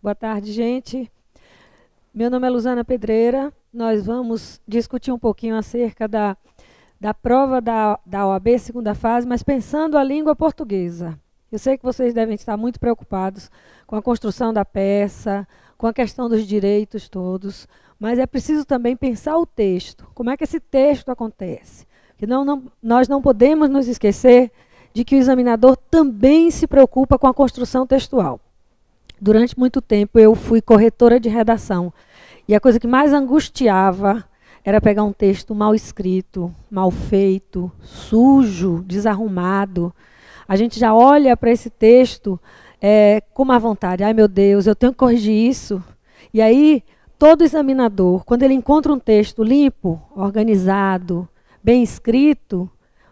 Boa tarde, gente. Meu nome é Luzana Pedreira. Nós vamos discutir um pouquinho acerca da prova da OAB, segunda fase, mas pensando a língua portuguesa. Eu sei que vocês devem estar muito preocupados com a construção da peça, com a questão dos direitos todos, mas é preciso também pensar o texto. Como é que esse texto acontece? Porque nós não podemos nos esquecer de que o examinador também se preocupa com a construção textual. Durante muito tempo eu fui corretora de redação e a coisa que mais angustiava era pegar um texto mal escrito, mal feito, sujo, desarrumado. A gente já olha para esse texto com má vontade. Ai, meu Deus, eu tenho que corrigir isso. E aí, todo examinador, quando ele encontra um texto limpo, organizado, bem escrito,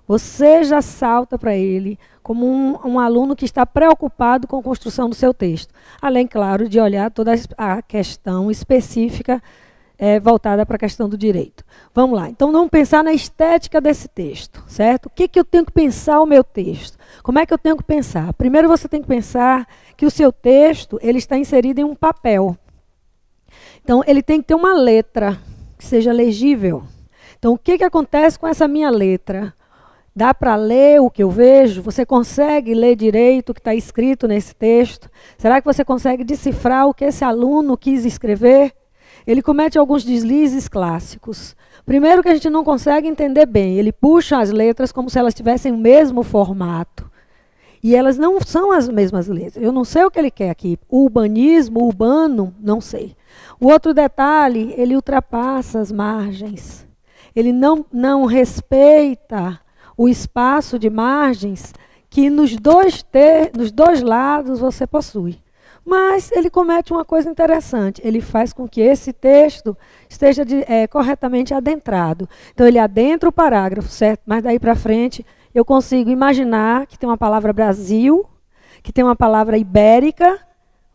você já salta para ele como um aluno que está preocupado com a construção do seu texto. Além, claro, de olhar toda a questão específica voltada para a questão do direito. Vamos lá. Então, vamos pensar na estética desse texto, certo? O que eu tenho que pensar o meu texto? Como é que eu tenho que pensar? Primeiro, você tem que pensar que o seu texto ele está inserido em um papel. Então, ele tem que ter uma letra que seja legível. Então, o que acontece com essa minha letra? Dá para ler o que eu vejo? Você consegue ler direito o que está escrito nesse texto? Será que você consegue decifrar o que esse aluno quis escrever? Ele comete alguns deslizes clássicos. Primeiro que a gente não consegue entender bem. Ele puxa as letras como se elas tivessem o mesmo formato. E elas não são as mesmas letras. Eu não sei o que ele quer aqui. Urbanismo, urbano, não sei. O outro detalhe, ele ultrapassa as margens. Ele não respeita o espaço de margens que nos dois lados você possui. Mas ele comete uma coisa interessante, ele faz com que esse texto esteja corretamente adentrado. Então ele adentra o parágrafo, certo? Mas daí para frente eu consigo imaginar que tem uma palavra Brasil, que tem uma palavra ibérica,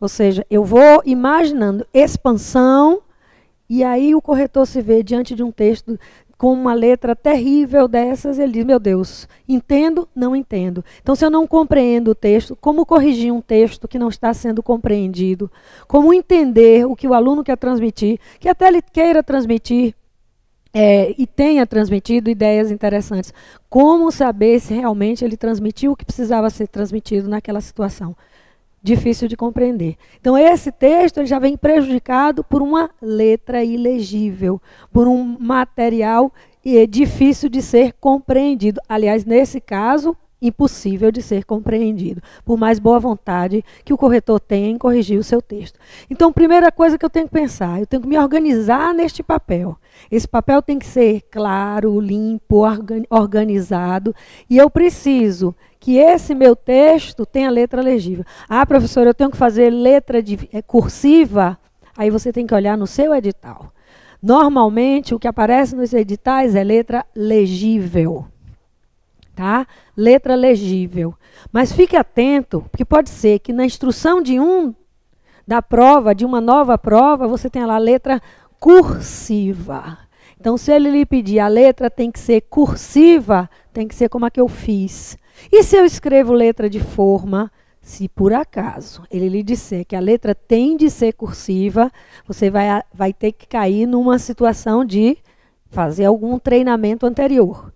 ou seja, eu vou imaginando expansão, e aí o corretor se vê diante de um texto com uma letra terrível dessas, ele diz, meu Deus, entendo, não entendo. Então, se eu não compreendo o texto, como corrigir um texto que não está sendo compreendido? Como entender o que o aluno quer transmitir, que até ele queira transmitir e tenha transmitido ideias interessantes. Como saber se realmente ele transmitiu o que precisava ser transmitido naquela situação? Difícil de compreender. Então, esse texto ele já vem prejudicado por uma letra ilegível, por um material difícil de ser compreendido. Aliás, nesse caso, impossível de ser compreendido, por mais boa vontade que o corretor tenha em corrigir o seu texto. Então, primeira coisa que eu tenho que pensar, eu tenho que me organizar neste papel. Esse papel tem que ser claro, limpo, organizado, e eu preciso que esse meu texto tenha letra legível. Ah, professor, eu tenho que fazer letra cursiva? Aí você tem que olhar no seu edital. Normalmente, o que aparece nos editais é letra legível. Tá? Letra legível. Mas fique atento, porque pode ser que na instrução de uma nova prova, você tenha lá a letra cursiva. Então, se ele lhe pedir a letra tem que ser cursiva, tem que ser como a que eu fiz. E se eu escrevo letra de forma, se por acaso ele lhe disser que a letra tem de ser cursiva, você vai ter que cair numa situação de fazer algum treinamento anterior.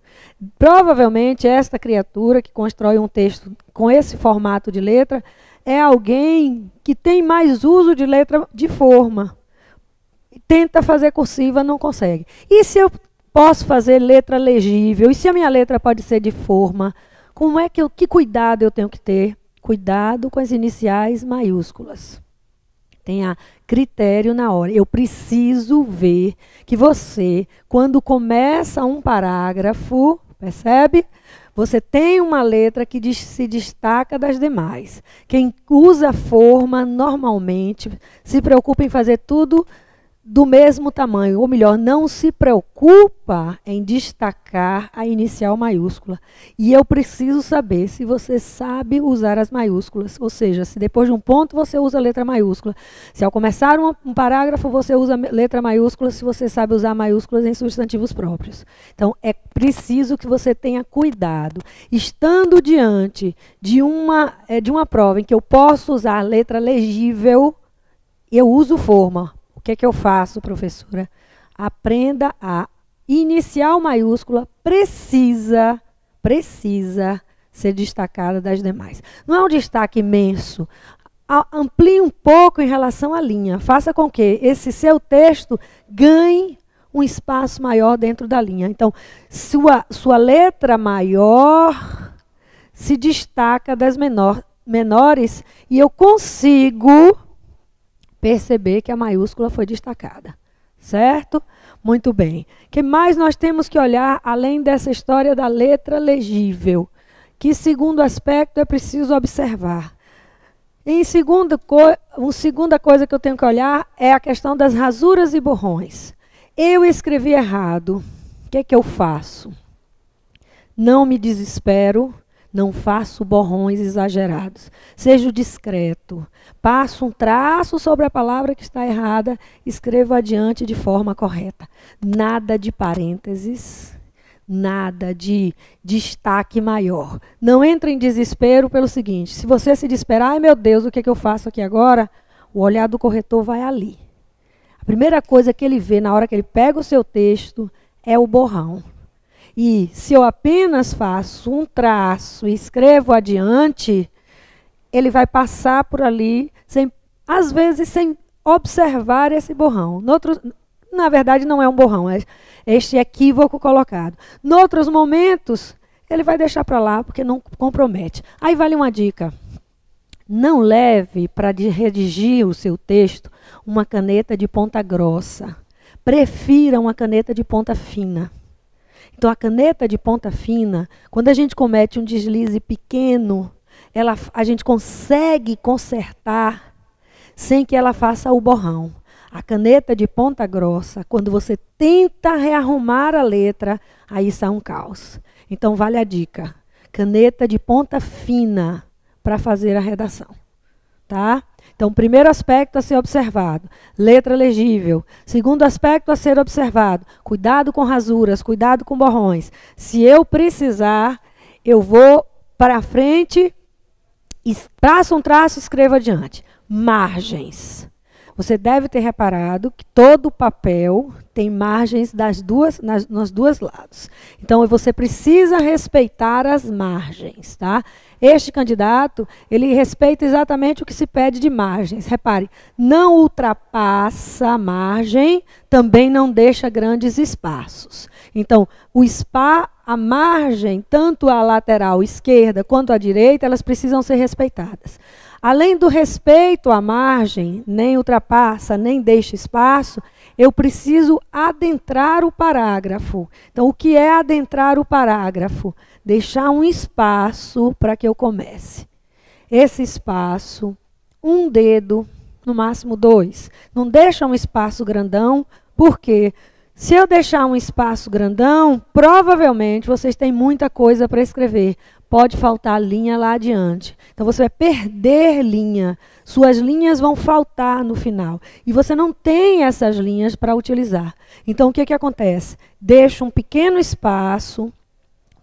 Provavelmente, esta criatura que constrói um texto com esse formato de letra é alguém que tem mais uso de letra de forma. Tenta fazer cursiva, não consegue. E se eu posso fazer letra legível? E se a minha letra pode ser de forma? Que cuidado eu tenho que ter? Cuidado com as iniciais maiúsculas. Tenha critério na hora. Eu preciso ver que você, quando começa um parágrafo, percebe? Você tem uma letra que se destaca das demais. Quem usa forma, normalmente, se preocupa em fazer tudo do mesmo tamanho, ou melhor, não se preocupa em destacar a inicial maiúscula. E eu preciso saber se você sabe usar as maiúsculas, ou seja, se depois de um ponto você usa a letra maiúscula, se ao começar um parágrafo você usa a letra maiúscula, se você sabe usar maiúsculas em substantivos próprios. Então, é preciso que você tenha cuidado. Estando diante de uma prova em que eu posso usar a letra legível, Eu uso forma. O que é que eu faço, professora? Aprenda a inicial maiúscula precisa ser destacada das demais. Não é um destaque imenso. Amplie um pouco em relação à linha. Faça com que esse seu texto ganhe um espaço maior dentro da linha. Então, sua letra maior se destaca das menores e eu consigo perceber que a maiúscula foi destacada. Certo? Muito bem. O que mais nós temos que olhar, além dessa história da letra legível? Que segundo aspecto é preciso observar? Segunda coisa que eu tenho que olhar é a questão das rasuras e borrões. Eu escrevi errado. O que é que eu faço? Não me desespero, não faço borrões exagerados. Seja discreto. Passo um traço sobre a palavra que está errada, escrevo adiante de forma correta. Nada de parênteses, nada de destaque maior. Não entre em desespero pelo seguinte, se você se desesperar, ai meu Deus, o que é que eu faço aqui agora? O olhar do corretor vai ali. A primeira coisa que ele vê na hora que ele pega o seu texto é o borrão. E se eu apenas faço um traço e escrevo adiante, ele vai passar por ali, às vezes sem observar esse borrão. Na verdade, não é um borrão, é este equívoco colocado. Noutros momentos, ele vai deixar para lá, porque não compromete. Aí vale uma dica. Não leve para redigir o seu texto uma caneta de ponta grossa. Prefira uma caneta de ponta fina. Então, a caneta de ponta fina, quando a gente comete um deslize pequeno, a gente consegue consertar sem que ela faça o borrão. A caneta de ponta grossa, quando você tenta rearrumar a letra, aí sai um caos. Então, vale a dica. Caneta de ponta fina para fazer a redação. Tá? Então, primeiro aspecto a ser observado, letra legível. Segundo aspecto a ser observado, cuidado com rasuras, cuidado com borrões. Se eu precisar, eu vou para frente, traço um traço e escrevo adiante. Margens. Você deve ter reparado que todo papel tem margens nos dois lados. Então, você precisa respeitar as margens, tá? Este candidato, ele respeita exatamente o que se pede de margens. Repare, não ultrapassa a margem, também não deixa grandes espaços. Então, a margem, tanto a lateral esquerda quanto a direita, elas precisam ser respeitadas. Além do respeito à margem, nem ultrapassa, nem deixa espaço, eu preciso adentrar o parágrafo. Então, o que é adentrar o parágrafo? Deixar um espaço para que eu comece. Esse espaço, um dedo, no máximo 2. Não deixa um espaço grandão, porque se eu deixar um espaço grandão, provavelmente vocês têm muita coisa para escrever. Pode faltar linha lá adiante. Então, você vai perder linha. Suas linhas vão faltar no final. E você não tem essas linhas para utilizar. Então, o que acontece? Deixo um pequeno espaço,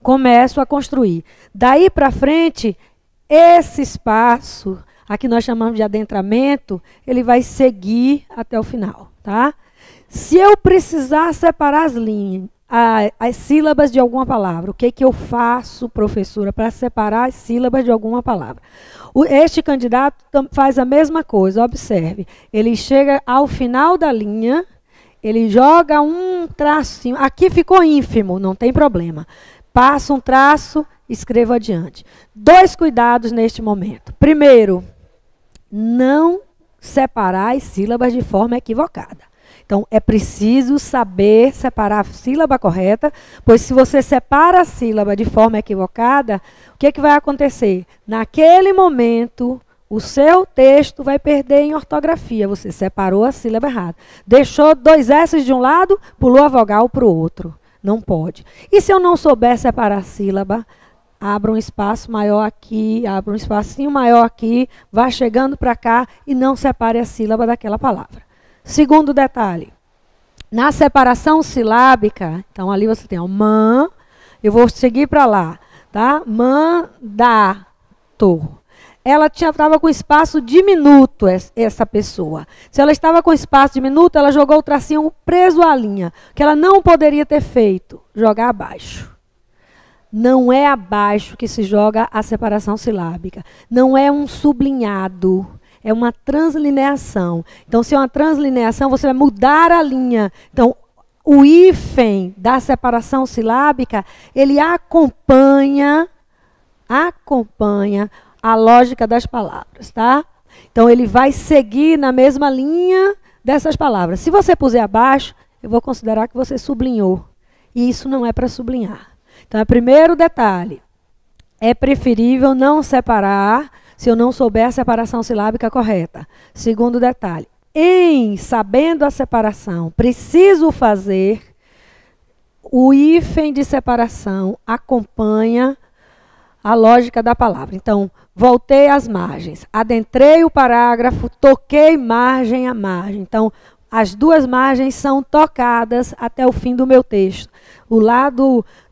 começo a construir. Daí para frente, esse espaço, aqui nós chamamos de adentramento, ele vai seguir até o final. Tá? Se eu precisar separar as linhas, as sílabas de alguma palavra. O que eu faço, professora, para separar as sílabas de alguma palavra? Este candidato faz a mesma coisa, observe. Ele chega ao final da linha, ele joga um tracinho. Aqui ficou ínfimo, não tem problema. Passa um traço, escreva adiante. 2 cuidados neste momento. Primeiro, não separar as sílabas de forma equivocada. Então, é preciso saber separar a sílaba correta, pois se você separa a sílaba de forma equivocada, o que vai acontecer? Naquele momento, o seu texto vai perder em ortografia. Você separou a sílaba errada. Deixou 2 S de um lado, pulou a vogal para o outro. Não pode. E se eu não souber separar a sílaba, abra um espaço maior aqui, abra um espacinho maior aqui, vá chegando para cá e não separe a sílaba daquela palavra. Segundo detalhe, na separação silábica, então ali você tem o man, eu vou seguir para lá, tá? Mandato. ela estava com espaço diminuto, essa pessoa. Se ela estava com espaço diminuto, ela jogou o tracinho preso à linha, que ela não poderia ter feito, jogar abaixo. Não é abaixo que se joga a separação silábica. Não é um sublinhado, é uma translineação. Então, se é uma translineação, você vai mudar a linha. Então, o hífen da separação silábica, ele acompanha a lógica das palavras, tá? Então, ele vai seguir na mesma linha dessas palavras. Se você puser abaixo, eu vou considerar que você sublinhou. E isso não é para sublinhar. Então, primeiro detalhe, é preferível não separar se eu não souber a separação silábica correta. Segundo detalhe, sabendo a separação, preciso fazer, o hífen de separação acompanha a lógica da palavra. Então, voltei às margens, adentrei o parágrafo, toquei margem a margem. Então, as duas margens são tocadas até o fim do meu texto. Do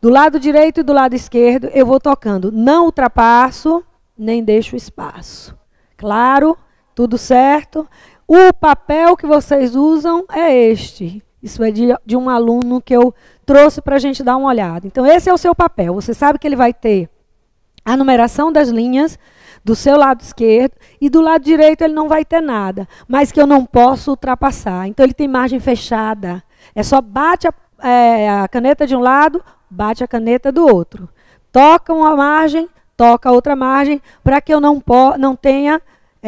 lado direito e do lado esquerdo, eu vou tocando. Não ultrapasso, nem deixo espaço. Claro? Tudo certo? O papel que vocês usam é este. Isso é de um aluno que eu trouxe para a gente dar uma olhada. Então, esse é o seu papel. Você sabe que ele vai ter a numeração das linhas do seu lado esquerdo e do lado direito ele não vai ter nada, mas que eu não posso ultrapassar. Então, ele tem margem fechada. É só bate a caneta de um lado, bate a caneta do outro. Toca uma margem, toca outra margem, para que eu não tenha,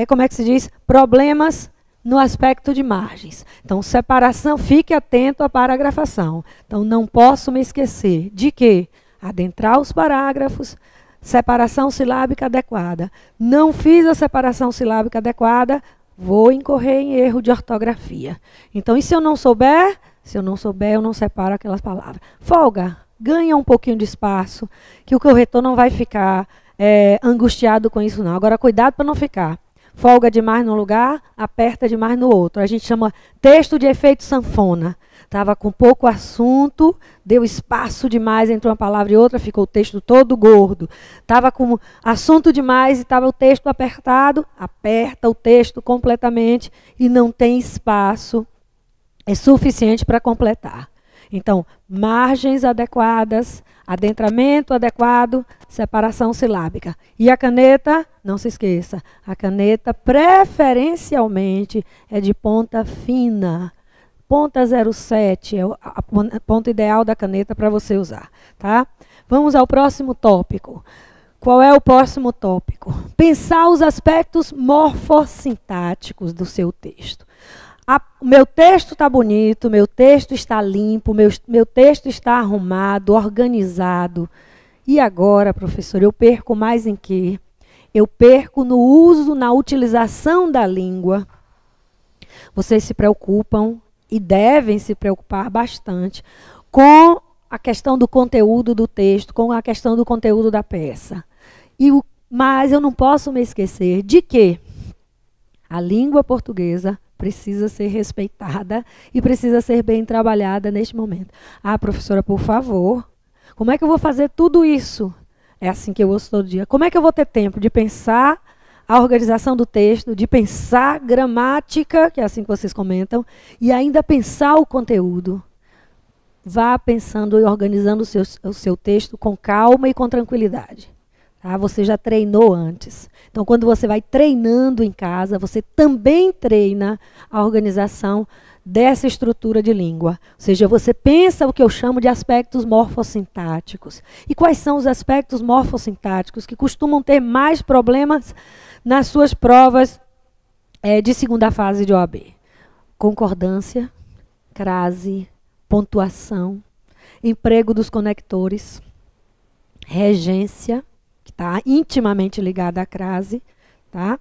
como é que se diz, problemas no aspecto de margens. Então, separação, fique atento à paragrafação. Então, não posso me esquecer de que adentrar os parágrafos, separação silábica adequada. Não fiz a separação silábica adequada, vou incorrer em erro de ortografia. Então, e se eu não souber? Se eu não souber, eu não separo aquelas palavras. Folga, ganha um pouquinho de espaço, que o corretor não vai ficar angustiado com isso, não. Agora, cuidado para não ficar. Folga demais num lugar, aperta demais no outro. A gente chama texto de efeito sanfona. Estava com pouco assunto, deu espaço demais entre uma palavra e outra, ficou o texto todo gordo. Estava com assunto demais e estava o texto apertado, aperta o texto completamente e não tem espaço suficiente para completar. Então, margens adequadas, adentramento adequado, separação silábica. E a caneta, não se esqueça, a caneta preferencialmente é de ponta fina. Ponta 07 é a ponta ideal da caneta para você usar, tá? Vamos ao próximo tópico. Qual é o próximo tópico? Pensar os aspectos morfossintáticos do seu texto. O meu texto está bonito, meu texto está limpo, meu texto está arrumado, organizado. E agora, professor, eu perco mais em quê? Eu perco no uso, na utilização da língua. Vocês se preocupam e devem se preocupar bastante com a questão do conteúdo do texto, com a questão do conteúdo da peça. Mas eu não posso me esquecer de que a língua portuguesa precisa ser respeitada e precisa ser bem trabalhada neste momento. Ah, professora, por favor, como é que eu vou fazer tudo isso? É assim que eu ouço todo dia. Como é que eu vou ter tempo de pensar a organização do texto, de pensar gramática, que é assim que vocês comentam, e ainda pensar o conteúdo? Vá pensando e organizando o seu texto com calma e com tranquilidade. Tá? Você já treinou antes. Então, quando você vai treinando em casa, você também treina a organização dessa estrutura de língua. Ou seja, você pensa o que eu chamo de aspectos morfossintáticos. E quais são os aspectos morfossintáticos que costumam ter mais problemas nas suas provas de segunda fase de OAB? Concordância, crase, pontuação, emprego dos conectores, regência, que está intimamente ligada à crase, tá?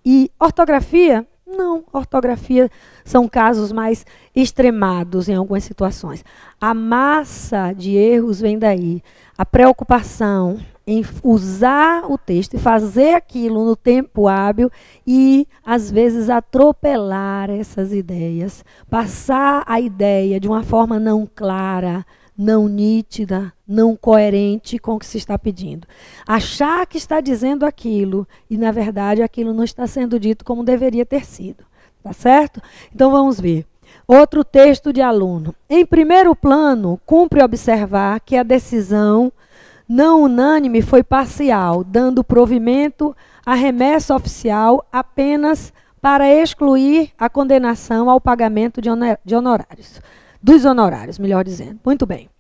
E ortografia? Não, ortografia são casos mais extremados em algumas situações. A massa de erros vem daí. A preocupação em usar o texto e fazer aquilo no tempo hábil e, às vezes, atropelar essas ideias. Passar a ideia de uma forma não clara, não nítida, não coerente com o que se está pedindo. Achar que está dizendo aquilo e, na verdade, aquilo não está sendo dito como deveria ter sido. Tá certo? Então, vamos ver. Outro texto de aluno. Em primeiro plano, cumpre observar que a decisão não unânime foi parcial, dando provimento à remessa oficial apenas para excluir a condenação ao pagamento de honorários. Dos honorários, melhor dizendo. Muito bem.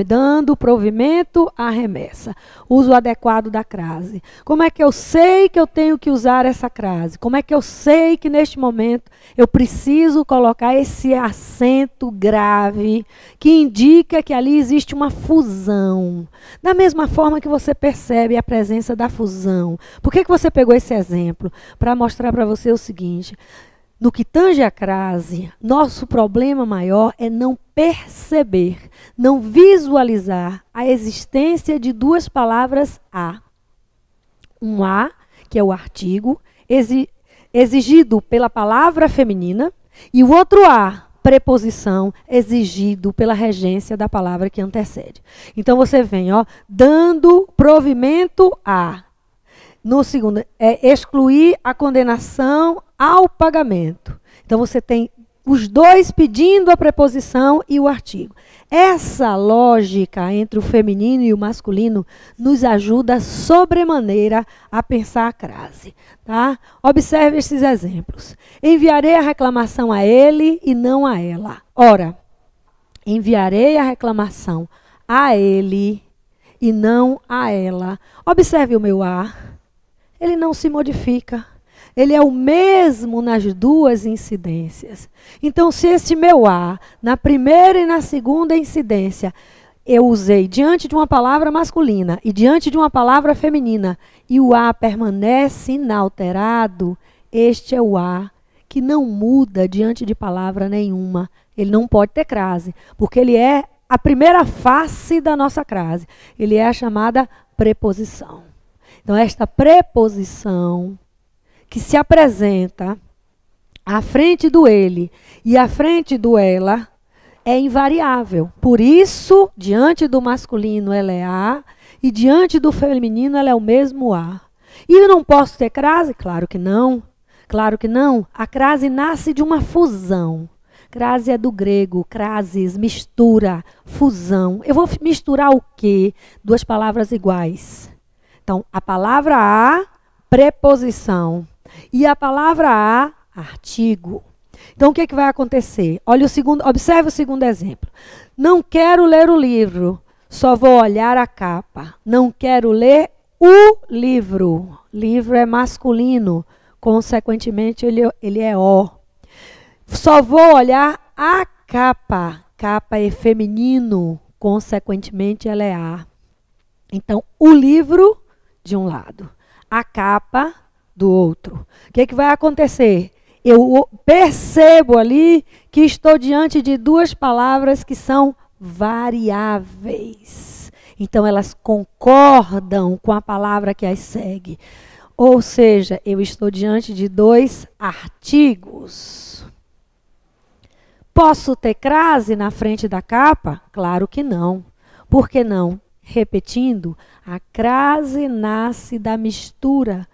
Dando provimento à remessa. Uso adequado da crase. Como é que eu sei que eu tenho que usar essa crase? Como é que eu sei que neste momento eu preciso colocar esse acento grave que indica que ali existe uma fusão? Da mesma forma que você percebe a presença da fusão. Por que você pegou esse exemplo? Para mostrar para você o seguinte. No que tange a crase, nosso problema maior é não perceber, não visualizar a existência de duas palavras a. Um a, que é o artigo, exigido pela palavra feminina, e o outro a, preposição, exigido pela regência da palavra que antecede. Então, você vem, ó, dando provimento a. No segundo, é excluir a condenação ao pagamento. Então, você tem os dois pedindo a preposição e o artigo. Essa lógica entre o feminino e o masculino nos ajuda sobremaneira a pensar a crase. Tá? Observe esses exemplos. Enviarei a reclamação a ele e não a ela. Ora, enviarei a reclamação a ele e não a ela. Observe o meu a. Ele não se modifica. Ele é o mesmo nas duas incidências. Então, se esse meu a, na primeira e na segunda incidência, eu usei diante de uma palavra masculina e diante de uma palavra feminina, e o a permanece inalterado, este é o a que não muda diante de palavra nenhuma. Ele não pode ter crase, porque ele é a primeira face da nossa crase. Ele é a chamada preposição. Então, esta preposição que se apresenta à frente do ele e à frente do ela é invariável. Por isso, diante do masculino, ela é a, e diante do feminino, ela é o mesmo a. E eu não posso ter crase? Claro que não. Claro que não. A crase nasce de uma fusão. Crase é do grego, crasis, mistura, fusão. Eu vou misturar o quê? Duas palavras iguais. Então, a palavra a, preposição. E a palavra a, artigo. Então, o que vai acontecer? Olha observe o segundo exemplo. Não quero ler o livro, só vou olhar a capa. Não quero ler o livro. Livro é masculino, consequentemente, ele é o. Só vou olhar a capa. Capa é feminino, consequentemente, ela é a. Então, o livro de um lado, a capa do outro. O que vai acontecer? Eu percebo ali que estou diante de duas palavras que são variáveis. Então, elas concordam com a palavra que as segue. Ou seja, eu estou diante de dois artigos. Posso ter crase na frente da capa? Claro que não. Por que não? Repetindo, a crase nasce da mistura,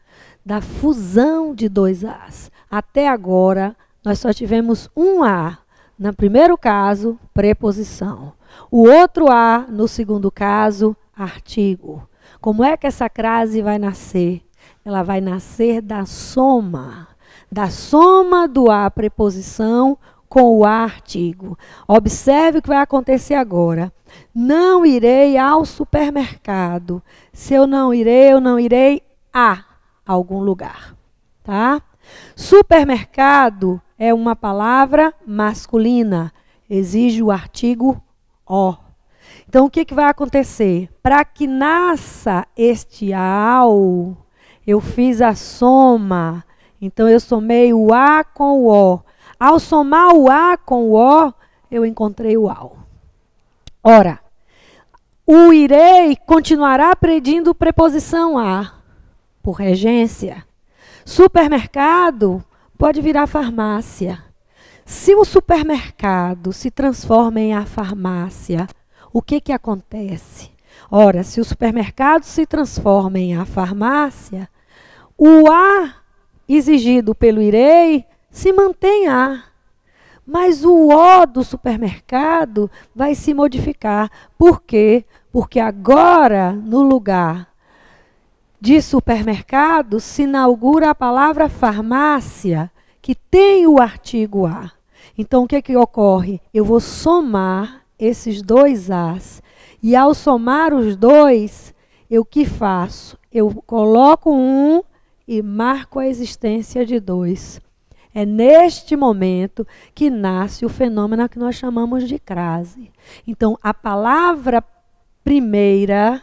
da fusão de dois As. Até agora, nós só tivemos um A. No primeiro caso, preposição. O outro A, no segundo caso, artigo. Como é que essa crase vai nascer? Ela vai nascer da soma do A, preposição, com o A, artigo. Observe o que vai acontecer agora. Não irei ao supermercado. Se eu não irei a algum lugar. Tá? Supermercado é uma palavra masculina. Exige o artigo o. Então, o que vai acontecer? Para que nasça este ao, eu fiz a soma. Então, eu somei o a com o o. Ao somar o a com o o, eu encontrei o ao. Ora, o irei continuará pedindo preposição a, por regência. Supermercado pode virar farmácia. Se o supermercado se transforma em a farmácia, o que acontece? Ora, se o supermercado se transforma em a farmácia, o A exigido pelo irei se mantém A. Mas o O do supermercado vai se modificar. Por quê? Porque agora, no lugar de supermercado, se inaugura a palavra farmácia, que tem o artigo A. Então, o que ocorre? Eu vou somar esses dois As. E ao somar os dois, eu que faço? Eu coloco um e marco a existência de dois. É neste momento que nasce o fenômeno que nós chamamos de crase. Então, a palavra primeira,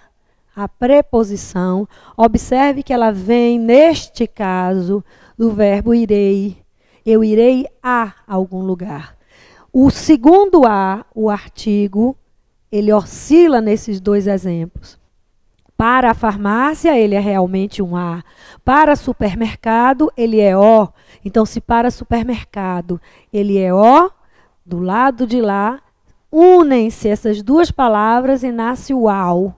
a preposição, observe que ela vem, neste caso, do verbo irei. Eu irei a algum lugar. O segundo a, o artigo, ele oscila nesses dois exemplos. Para a farmácia, ele é realmente um A. Para supermercado, ele é O. Então, se para supermercado ele é O, do lado de lá, unem-se essas duas palavras e nasce o AU.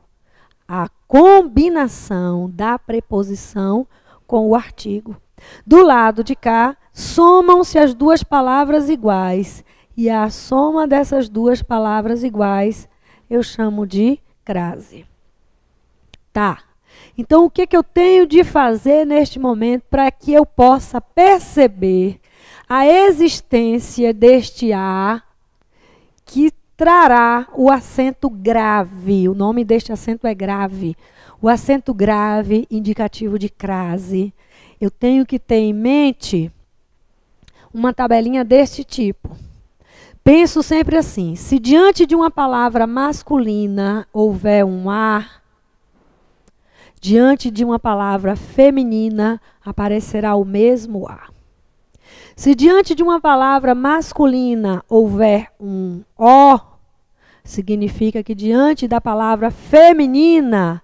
A combinação da preposição com o artigo. Do lado de cá, somam-se as duas palavras iguais. E a soma dessas duas palavras iguais eu chamo de crase. Tá. Então, o que eu tenho de fazer neste momento para que eu possa perceber a existência deste A que trará o acento grave? O nome deste acento é grave. O acento grave, indicativo de crase. Eu tenho que ter em mente uma tabelinha deste tipo. Penso sempre assim, se diante de uma palavra masculina houver um A, diante de uma palavra feminina aparecerá o mesmo A. Se diante de uma palavra masculina houver um O, significa que diante da palavra feminina,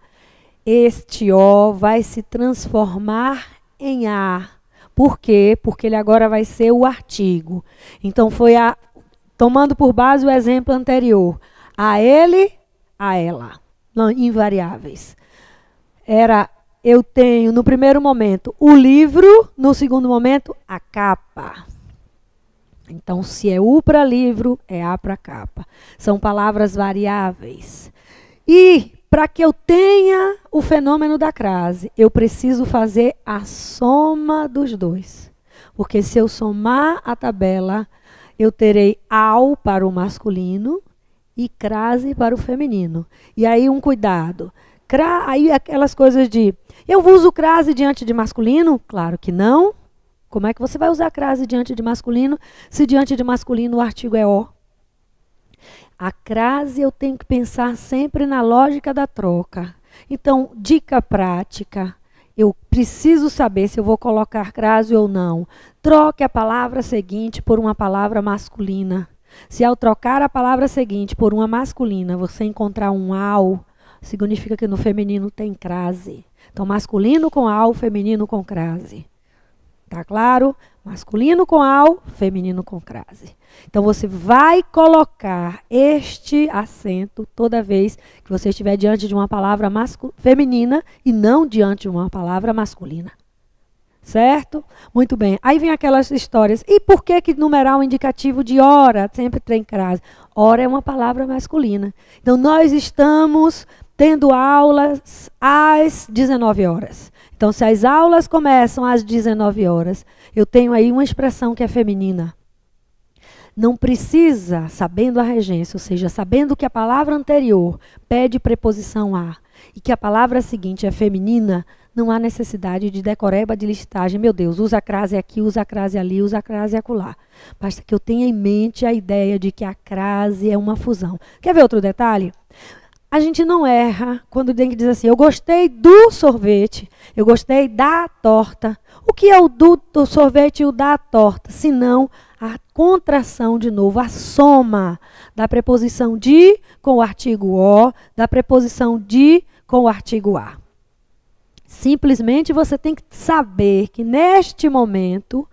este O vai se transformar em A. Por quê? Porque ele agora vai ser o artigo. Então, tomando por base o exemplo anterior, a ele, a ela, não, invariáveis. Eu tenho, no primeiro momento, o livro, no segundo momento, a capa. Então, se é U para livro, é A para capa. São palavras variáveis. E, para que eu tenha o fenômeno da crase, eu preciso fazer a soma dos dois. Porque se eu somar a tabela, eu terei AU para o masculino e crase para o feminino. E aí, um cuidado. Aí aquelas coisas de, eu uso crase diante de masculino? Claro que não. Como é que você vai usar crase diante de masculino, se diante de masculino o artigo é O? A crase eu tenho que pensar sempre na lógica da troca. Então, dica prática, eu preciso saber se eu vou colocar crase ou não. Troque a palavra seguinte por uma palavra masculina. Se ao trocar a palavra seguinte por uma masculina, você encontrar um AU, significa que no feminino tem crase. Então, masculino com AU, feminino com crase. Tá claro? Masculino com AU, feminino com crase. Então, você vai colocar este acento toda vez que você estiver diante de uma palavra feminina e não diante de uma palavra masculina. Certo? Muito bem. Aí vem aquelas histórias. E por que numeral indicativo de hora sempre tem crase? Hora é uma palavra masculina. Então, nós estamos tendo aulas às 19 horas. Então, se as aulas começam às 19 horas, eu tenho aí uma expressão que é feminina. Não precisa, sabendo a regência, ou seja, sabendo que a palavra anterior pede preposição a e que a palavra seguinte é feminina, não há necessidade de decoreba de listagem. Meu Deus, usa a crase aqui, usa a crase ali, usa a crase acolá. Basta que eu tenha em mente a ideia de que a crase é uma fusão. Quer ver outro detalhe? A gente não erra quando tem que dizer assim, eu gostei do sorvete, eu gostei da torta. O que é o do sorvete e o da torta? Senão a contração, de novo, a soma da preposição de com o artigo O, da preposição de com o artigo A. Simplesmente você tem que saber que neste momento,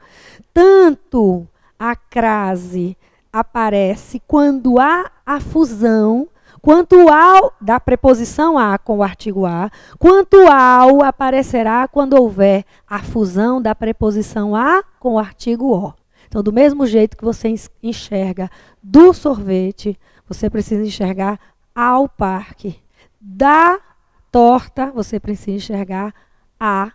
tanto A crase aparece quando há a fusão, quanto ao, da preposição a com o artigo a, quanto ao aparecerá quando houver a fusão da preposição a com o artigo o. Então, do mesmo jeito que você enxerga do sorvete, você precisa enxergar ao parque. Da torta, você precisa enxergar a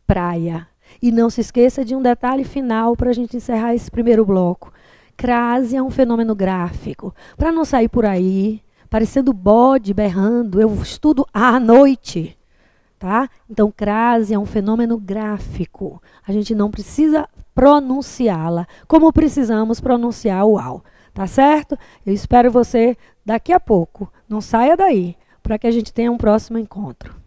praia. E não se esqueça de um detalhe final para a gente encerrar esse primeiro bloco. Crase é um fenômeno gráfico. Para não sair por aí, parecendo bode berrando, eu estudo à noite. Tá? Então, crase é um fenômeno gráfico. A gente não precisa pronunciá-la, como precisamos pronunciar o ao. Tá certo? Eu espero você daqui a pouco. Não saia daí, para que a gente tenha um próximo encontro.